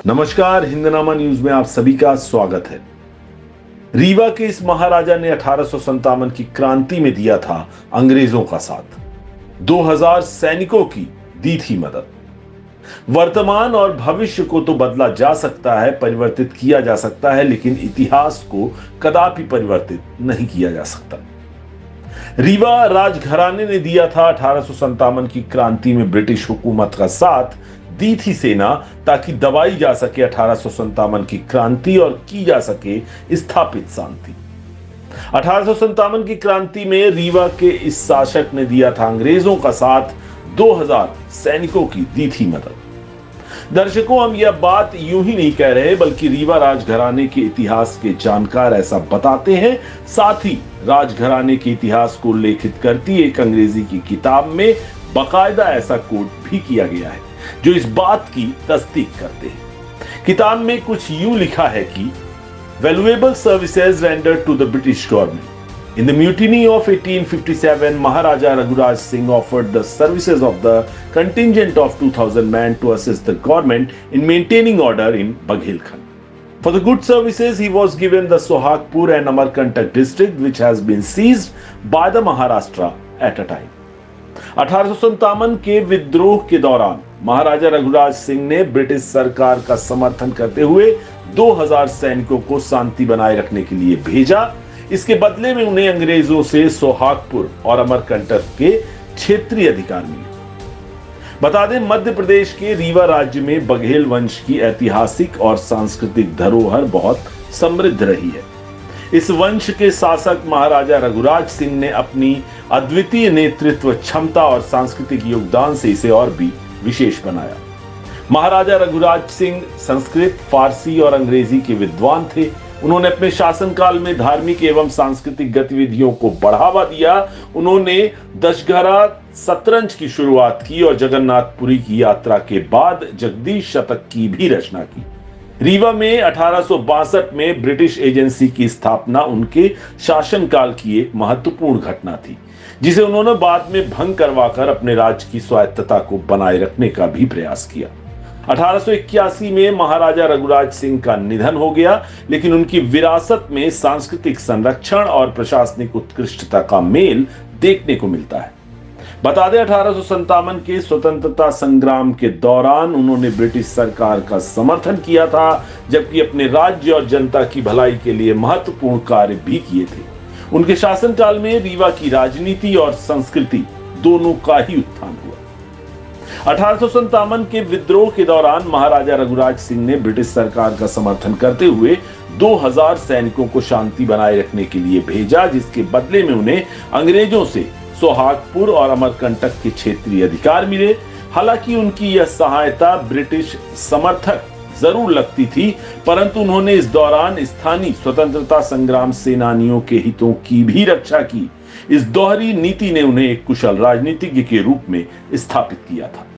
नमस्कार, हिंदनामा न्यूज में आप सभी का स्वागत है। रीवा के इस महाराजा ने 1857 की क्रांति में दिया था अंग्रेजों का साथ। 2000 सैनिकों की दी थी मदद। वर्तमान और भविष्य को तो बदला जा सकता है, परिवर्तित किया जा सकता है, लेकिन इतिहास को कदापि परिवर्तित नहीं किया जा सकता। रीवा राजघराने ने दिया था 1857 की क्रांति में ब्रिटिश हुकूमत का साथ, दी थी सेना ताकि दबाई जा सके 1857 की क्रांति और की जा सके स्थापित शांति। 1857 की क्रांति में रीवा के इस शासक ने दिया था अंग्रेजों का साथ, 2000 सैनिकों की दी थी मदद। दर्शकों, हम यह बात यूं ही नहीं कह रहे, बल्कि रीवा राजघराने के इतिहास के जानकार ऐसा बताते हैं। साथ ही राजघराने के इतिहास को उल्लेखित करती एक अंग्रेजी की किताब में बाकायदा ऐसा कोट भी किया गया है जो इस बात की तस्दीक करते हैं। किताब में कुछ यूं लिखा है कि valuable services rendered to the British government in the mutiny of 1857, Maharaja Raghuraj Singh offered the services of the contingent of 2000 men to assist the government in maintaining order in Baghelkhand. For the good services, he was given the Sohagpur and Amarkantak district, which has been seized by the Maharashtra at a time. 1857 के विद्रोह के दौरान महाराजा रघुराज सिंह ने British सरकार का समर्थन करते हुए 2000 सैनिकों को शांति बनाए रखने के लिए भेजा। इसके बदले में उन्हें अंग्रेजों से सोहागपुर और अमरकंटक के क्षेत्रीय अधिकार मिले। बता दें, मध्य प्रदेश के रीवा राज्य में बघेल वंश की ऐतिहासिक और सांस्कृतिक धरोहर बहुत समृद्ध रही है। इस वंश के शासक महाराजा रघुराज सिंह ने अपनी अद्वितीय नेतृत्व क्षमता और सांस्कृतिक योगदान से इसे और भी विशेष बनाया। महाराजा रघुराज सिंह संस्कृत, फारसी और अंग्रेजी के विद्वान थे। उन्होंने अपने शासनकाल में धार्मिक एवं सांस्कृतिक गतिविधियों को बढ़ावा दिया। उन्होंने दशहरा शतरंज की शुरुआत की और जगन्नाथपुरी की यात्रा के बाद जगदीश शतक की भी रचना की। रीवा में 1862 में ब्रिटिश एजेंसी की स्थापना उनके शासनकाल की एक महत्वपूर्ण घटना थी, जिसे उन्होंने बाद में भंग करवाकर अपने राज्य की स्वायत्तता को बनाए रखने का भी प्रयास किया। 1881 में महाराजा रघुराज सिंह का निधन हो गया, लेकिन उनकी विरासत में सांस्कृतिक संरक्षण और प्रशासनिक उत्कृष्टता का मेल देखने को मिलता है। बता दें, 1857 के स्वतंत्रता संग्राम के दौरान उन्होंने ब्रिटिश सरकार का समर्थन किया था, जबकि अपने राज्य और जनता की भलाई के लिए महत्वपूर्ण कार्य भी किए थे। उनके शासनकाल में रीवा की राजनीति और संस्कृति दोनों का ही उत्थान हुआ। 1857 के विद्रोह के दौरान महाराजा रघुराज सिंह ने ब्रिटिश सरकार का समर्थन करते हुए 2000 सैनिकों को शांति बनाए रखने के लिए भेजा, जिसके बदले में उन्हें अंग्रेजों से सोहागपुर और अमरकंटक के क्षेत्रीय अधिकार मिले। हालांकि उनकी यह सहायता ब्रिटिश समर्थक जरूर लगती थी, परंतु उन्होंने इस दौरान स्थानीय स्वतंत्रता संग्राम सेनानियों के हितों की भी रक्षा की। इस दोहरी नीति ने उन्हें एक कुशल राजनीतिज्ञ के रूप में स्थापित किया था।